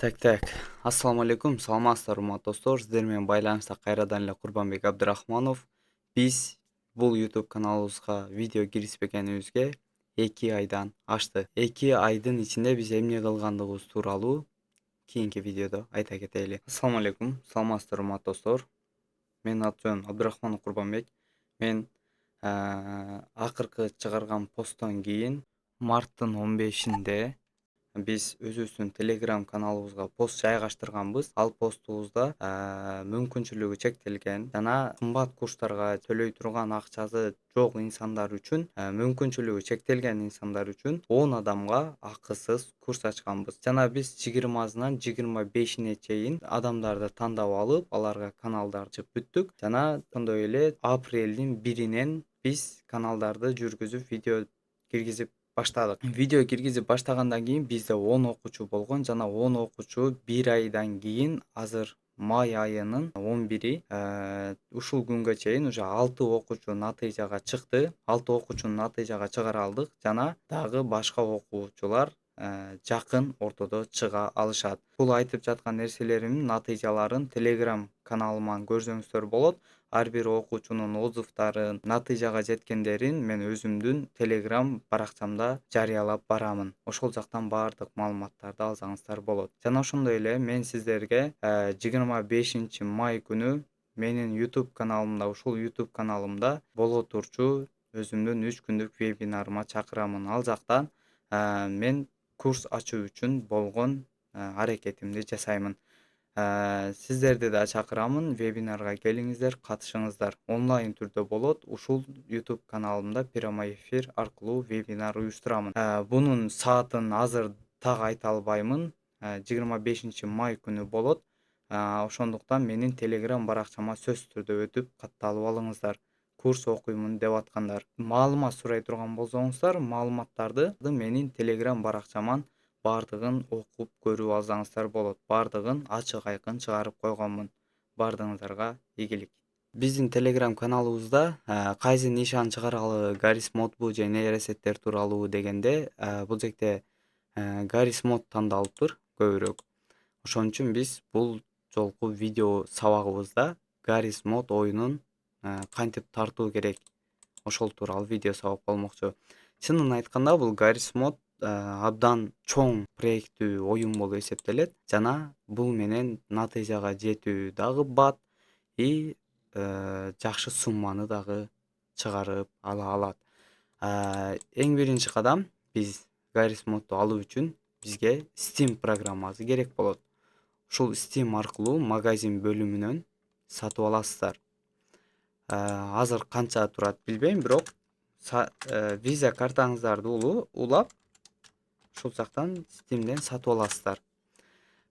Так. Ассаламу алейкум. Саламатсыздар, урматтуу достор. Сиздер менен байланышта кайрадан эле Курбанбек Абдрахманов. Биз бул YouTube каналыбызга видео киргизбегенибизге 2 айдан ашты. 2 айдын ичинде биз эмне кылгандыгыбыз тууралуу кийинки видеодо айта кетели. Ассаламу алейкум. Саламатсыздар, урматтуу достор. Менин аты-жөнүм Абдрахманов Курбанбек. Мен акыркы чыгарган посттон кийин марттын 15-inde биз өзүбүздүн Telegram каналыбызга пост жайгаштырганбыз. Ал постубузда мүмкүнчүлүгү чектелген жана кымбат курстарга төлөй турган акчасы жок инсандар үчүн, мүмкүнчүлүгү чектелген инсандар үчүн 10 адамга акысыз курс ачканбыз. Жана биз 20-сынан 25-ине чейин адамдарды тандап алып, аларга каналдар ачып бүттүк. Жана ошондой эле апрелдин 1-инен биз каналдарды жүргүзүп, видео киргизип баштадык. Видео киргизип баштагандан кийин бизде 10 окуучу болгон жана 10 окуучу 1 айдан кийин азыр май айынын 11-и ушул күнгө чейин уже 6 окуучу натыйжага чыкты. 6 окуучуну натыйжага чыгара алдык жана дагы башка окуучулар жакын ортодо чыга алышат. Бул айтып жаткан нерселеримдин натыйжаларын Telegram каналыман көрсөңүздөр болот. Ар бир окуучунун отзывдарын, натыйжага жеткендерин мен өзүмдүн Telegram баракчамда жарыялап барамын. Ошол жактан баардык маалыматтарды алсаңыздар болот. Жана ошондой эле мен сиздерге 25-май күнү менин YouTube каналымда, ушул YouTube каналымда боло турчу өзүмдүн 3 күндүк вебинарыма чакырамын. Ал жакта мен курс ачуу үчүн болгон аракетимди жасаймын. Сиздерди да чакырамын, вебинарга келиңиздер, катышыңыздар. Онлайн түрдө болот. Ушул YouTube каналымда прямой эфир аркылуу вебинар уюштурамын. Бунун саатын азыр так айта албаймын. 25-май күнү болот. Ошондуктан менин Telegram баракчама сөзсүз түрдө өтүп катталып алыңыздар. Курс окуймун деп аткандар. Маалымат сурай турган болсоңуздар, маалыматтарды менин Telegram баракчаман бардыгын окуп көрүп алсаңыздар болот. Бардыгын ачык айкын чыгарып койгонмун. Бардыгыңыздарга ийгилик. Биздин Telegram каналыбызда кайсы нишаны чыгаралы, Garry's Modбу же нейросеттер тууралуу дегенде, бул жерде Garry's Mod тандалыптыр көбүрөөк. Ошон үчүн биз бул жолку видео сабагыбызда Garry's Mod оюнун кантип тартуу керек, ошол тууралуу видео сабак болмокчу. Чынын айтканда бул Garry's Mod абдан чоң проекттүү оюн болуп эсептелет жана бул менен натыйжага жетүү дагы бат и жакшы сумманы дагы чыгарып ала алат. Эң биринчи кадам биз Garry's Modду алуу үчүн бизге Steam программасы керек болот. Ушул Steam аркылуу магазин бөлүмүнөн сатып аласыздар. Азыр канча турат билбейм, бирок виза картаңыздарды улап ушул жактан Steamден сатып аласыздар.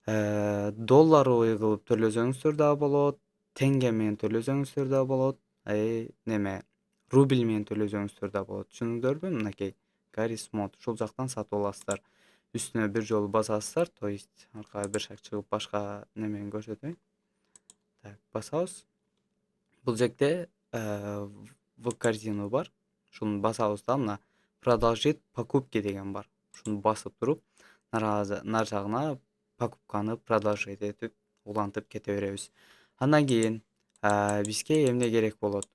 Долларовый кылып төлөсөңүздөр да болот, тенге менен төлөсөңүздөр да болот, рубль менен төлөсөңүздөр да болот. Түшүндүңөрбү? Мынакей Garry's Mod ушул жактан сатып аласыздар. Үстүнө бир жолу басасыздар, то есть аркага бир шаг чыгып башка немени көрсөтөйүн. Так, басабыз. Бул жерде в корзину бар. Ушуну басабыз да мына продолжить покупки деген бар. Ушуну басып туруп, нар жагына покупканы продолжить этип, улантып кете беребиз. Андан кийин бизге эмне керек болот?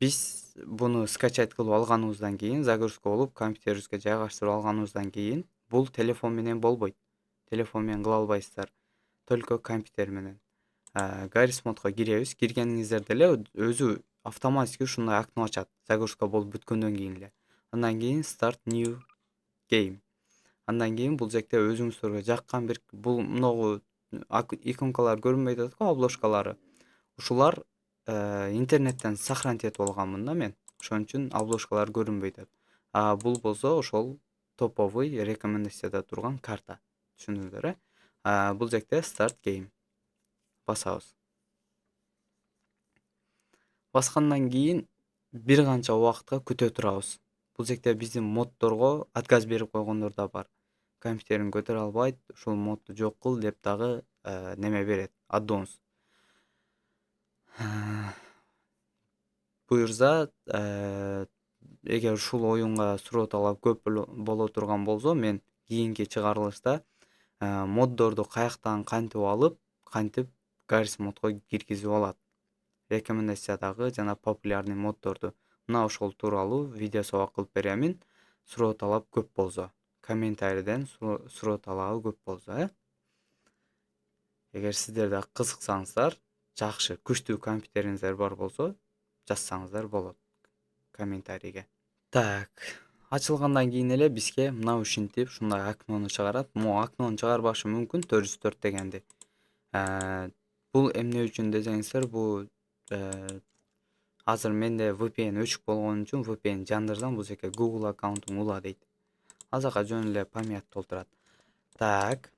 Биз буну скачать кылып алганыбыздан кийин, загрузка болуп, компьютерибизге жайгаштырып алганыбыздан кийин, бул телефон менен болбойт. Телефон менен кыла албайсыздар. Только компьютер менен. Garry's Modго киребиз. Киргениңиздерде эле өзү автоматически ушундай окно ачат. Загрузка болуп бүткөндөн кийин эле. Андан кийин Start New Game. Андан кийин бул жерде өзүңүздөргө жаккан бир могу иконкалар көрүнбөй атат го, обложкалары. Ушулар интернеттен сохранить этип алганмын да мен. Ошон үчүн обложкалар көрүнбөй атат. Бул болсо ошол топовый рекомендацияда турган карта. Түшүндүңүздөр, бул жерде Start Game. Басабыз. Баскандан кийин бир канча убакытка күтө турабыз. Бул жерде биздин моддорго отказ берип койгондор да бар. Компьютерин көтөрө албайт, ушул модду жок кыл деп дагы неме берет, аддонс. Буюрса, эгер ушул оюнга суроо талап көп боло турган болсо, мен кийинки чыгарылышта моддорду каяктан кантип алып, кантип Garry's Mod'го киргизип алат. Рекомендациядагы жана популярный моддорду мына ошол тууралуу видео сабак кылып беремин. Суроо талап көп болсо, комментарийден суроо талабы көп болсо, Эгер сиздер да кызыксаңыздар, жакшы, күчтүү компьютериңиздер бар болсо, жазсаңыздар болот комментарийге. Так, ачылгандан кийин эле бизге мына ушинтип ушундай окнону чыгарат. Могу окнону чыгарбашы мүмкүн 404 дегенди. Бул эмне үчүн десеңиздер, бул азыр менде VPN өчүк болгон үчүн VPN жандырсам бул жерге Google аккаунтуң ула дейт. Азыркы жөн эле память толтурат. Так.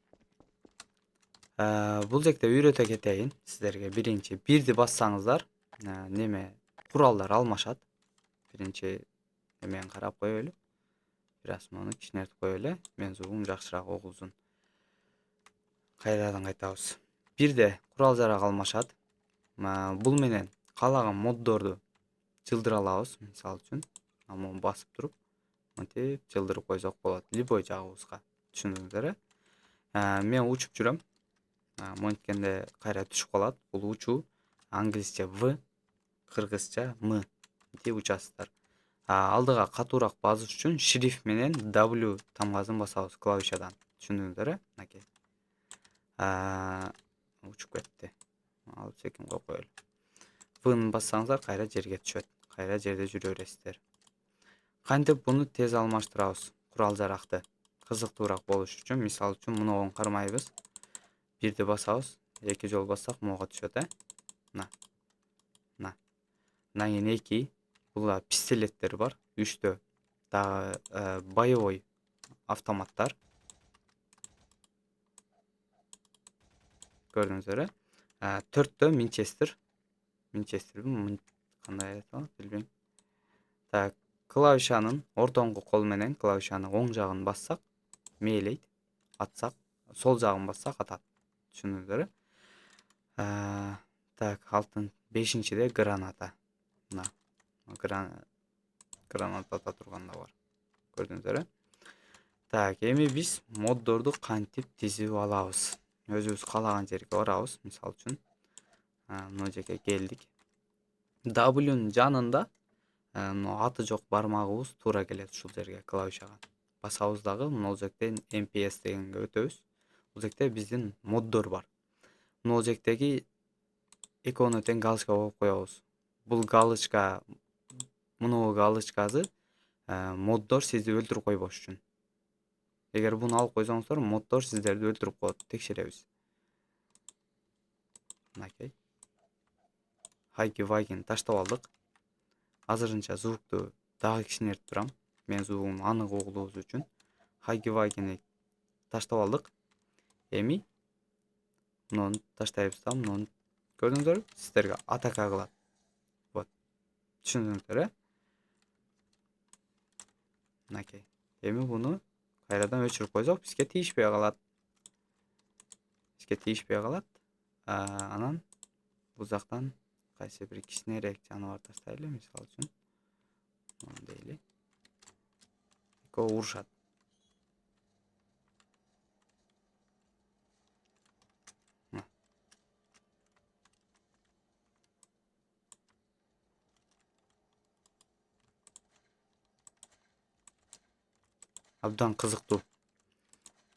Бул жерде үйрөтө кетейин сиздерге. Биринчи, бирди бассаңыздар, неме куралдар алмашат. Биринчи эмени карап коелу. Бираз муну кичинертип коелу. Мен звугум жакшыраак угулсун. Кайрадан кайтабыз. Бирде курал жарак алмашат. Бул менен каалаган моддорду жылдыра алабыз, мисалы үчүн. Муну басып туруп, мынтип жылдырып койсок болот. Любой жагыбызга. Түшүндүңүздөр? Мен учуп жүрөм. Монткенде кайра түшүп калат. Бул учуу англисче В, кыргызча М деп учасыздар. Алдыга катуураак басыш үчүн шрифт менен W тамгасын басабыз клавишадан. Түшүндүңүздөр? Мынакей. Учуп кетти. Алып секин коюп коелу. Вны бассаңыздар кайра жерге түшөт. Кайра жерде жүрө бересиздер. Кантип буну тез алмаштырабыз? Курал жаракты кызыктуураак болуш үчүн, мисалы үчүн муну кармайбыз. Бирди басабыз, эки жолу бассак муга түшөт, Мына. Мына кийин 2. Бул пистолеттер бар. 3тө дагы боевой автоматтар. Көрдүңүздөр? 4тө Минчестер. Минчестерби, кандай айтат, билбейм. Так, клавишанын ортоңку кол менен клавишанын оң жагын бассак, мээлейт. Атсак, сол жагын бассак атат. Түшүндүңүздөр? Так, 5-де граната. Мына граната ата турганда бар. Көрдүңүздөр? Так, эми биз моддорду кантип тизип алабыз? Өзүбүз каалаган жерге барабыз, мисалы үчүн. Мына жерге келдик. W'нун жанында аты жок бармагыбыз туура келет ушул жерге клавишага. Басабыз дагы могул жерден MPS дегенге өтөбүз. Бул жерде биздин моддор бар. Могул жердеги экөөнү тең галочка коюп коебуз. Бул галочка, муну галочкасы моддор сизди өлтүрүп койбош үчүн. Эгер буну алып койсоңуздар, моддор сиздерди өлтүрүп коет. Текшеребиз. Мынакей. Хайки-вайкини таштап алдык. Азырынча звукту дагы кичинертип турам. Мен звугум анык угулуубуз үчүн. Хайки-вайкини таштап алдык. Эми муну таштайбыз да, муну көрдүңүздөрбү? Сиздерге атака кылат. Вот. Түшүндүңүздөр? Мынакей. Эми буну кайрадан өчүрүп койсок, бизге тийишпей калат. Анан бул жактан кайсы бир кичинерээк жаныбар таштайлы, мисалы үчүн. Муну дейли. Экөө урушат. Абдан кызыктуу.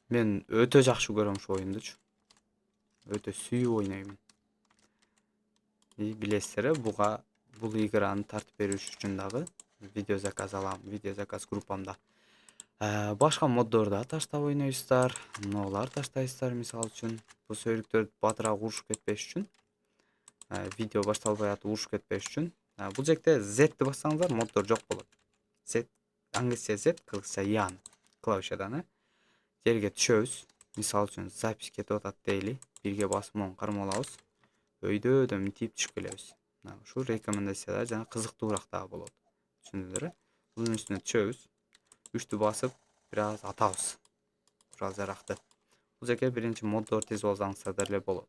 Мен өтө жакшы көрөм ушул оюндучу. Өтө сүйүп ойноймун. Билесиздер, бул играны тартып бериш үчүн дагы видео заказ алам, видео заказ группамда. Башка моддорду да таштап ойнойсуздар. Мыналар таштайсыздар, мисалы үчүн. Бул сөйлүктөр батыраак урушуп кетпеш үчүн. Видео башталбай атып урушуп кетпеш үчүн. Бул жерде Z'ти бассаңыздар, моддор жок болот. Z, англисче Z, кыргызча Ян клавишадан, жерге түшөбүз. Мисалы үчүн запись кетип атат дейли. Бирге басып мону кармалабыз. Өйдө мынтип түшүп келебиз. Ушул рекомендацияда жана кызыктуураак дагы болот. Түшүндүңүздөр? Бунун үстүнө түшөбүз. 3тү басып бир аз атабыз. Курал жаракты. Бул жерге биринчи моддор тизип алсаңыздар деле болот.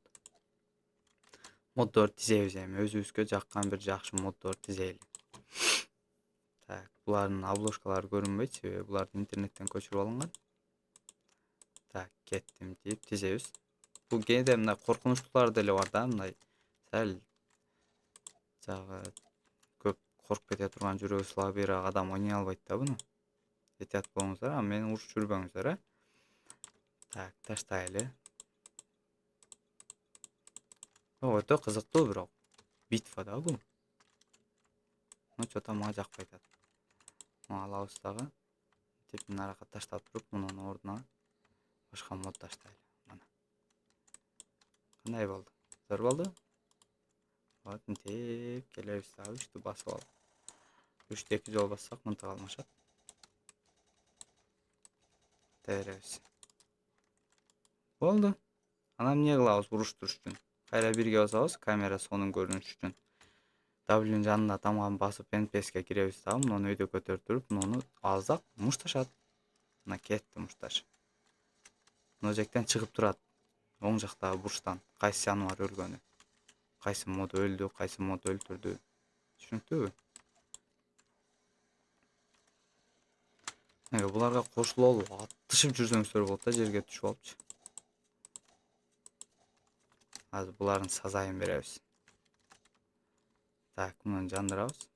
Моддор тизебиз эми, өзүбүзгө жаккан бир жакшы моддор тизели. Так, булардын обложкалары көрүнбөйт, себеби буларды интернеттен көчүрүп алынган. Так, кеттим deyip тизебиз. Бул кээде мындай коркунучтуулар деле бар да, мындай сәл жагы көп коркуп кете турган жүрөгү слабыйраак адам ойной албайт да буну. Этият болуңуздар, а мени урушуп жүрбөңүздөр, Так, таштайлы. Өтө кызыктуу бирок. Битва да бул. Чото мага жакпай атат. Муну алабыз дагы. Тип нарака таштап туруп, мунун ордуна башка мод таштайлы. Мына. Кандай болду? Зор болду? Вот, мынтип келебиз дагы 3-тү басып алып. 3-тү 2 жолу бассак мынтык алмашат. Теребиз. Болду. Анан эмне кылабыз уруштуруш үчүн? Кайра бирге басабыз, камера сонун көрүнүш үчүн. W'нин жанына тамганы басып NPS'ке киребиз дагы, муну өйдө көтөрүп туруп, муну алсак мушташат. Мына кетти мушташ. Мына жактан чыгып турат. Оң жактагы бурчтан кайсы жаныбар өлгөнү. Кайсы мод өлдү, кайсы мод өлтүрдү. Түшүнүктүүбү? Буларга кошулуп алып атышып жүрсөңүздөр болот да, жерге түшүп алыпчы. Азыр булардын сазайын беребиз. Так, муну жандырабыз.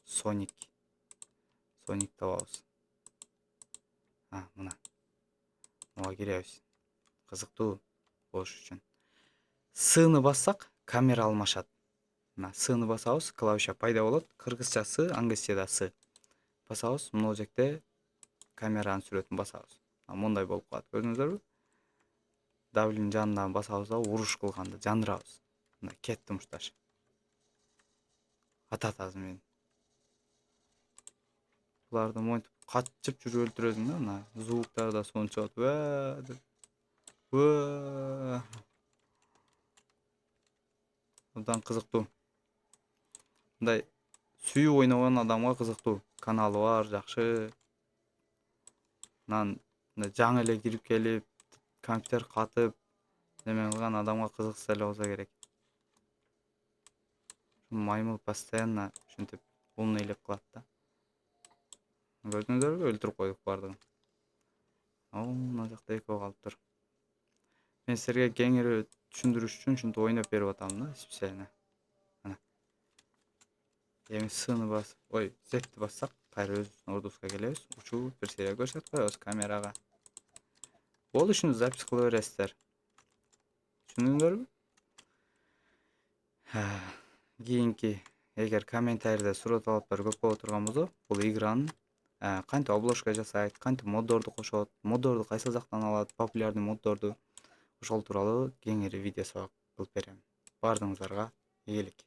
Соник табабыз. Мына. Муга киребиз. Кызыктуу болуш үчүн. Сыны бассак, камера алмашат. Мына сыны басабыз, клавиша пайда болот. Кыргызча сы, англисчеда сы. Басабыз, мына жерде камеранын сүрөтүн басабыз. Мондай болуп калат, көрдүңүздөрбү? W'нин жанынан басабыз да уруш кылганда жандырабыз. Мына кетти мушташ. Атат азыр мени. Буларды монтип качып жүрүп өлтүрөсүң да, мына звуктары да сонун чыгат. Абдан кызыктуу. Мындай сүйүп ойногон адамга кызыктуу. Каналы бар, жакшы. Жаңы эле кирип келип, компьютер катып, неме кылган адамга кызыкса эле болсо керек. Маймыл постоянно ушинтип умный элеп кылат да. Көрдүңүздөрбү? Өлтүрүп койдук бардыгын. Мына жакта экөө калыптыр. Мен силерге кеңири түшүндүрүш үчүн ушинтип ойноп берип атам да, специально. Мына. Эми сыны басып, З'ти бассак, кайра өзүбүздүн ордубузга келебиз. Учуп бир серия көрсөтүп коебуз камерага. Болду, ушуну запись кыла бересиздер. Түшүндүңүздөрбү? Кийинки эгер комментарийде суроо талаптар көп боло турган болсо, бул игранын кантип обложка жасайт, кантип моддорду кошот, моддорду кайсыл жактан алат, популярный моддорду, ошол тууралуу кеңири видео сабак кылып берем. Баардыгыңыздарга ийгилик.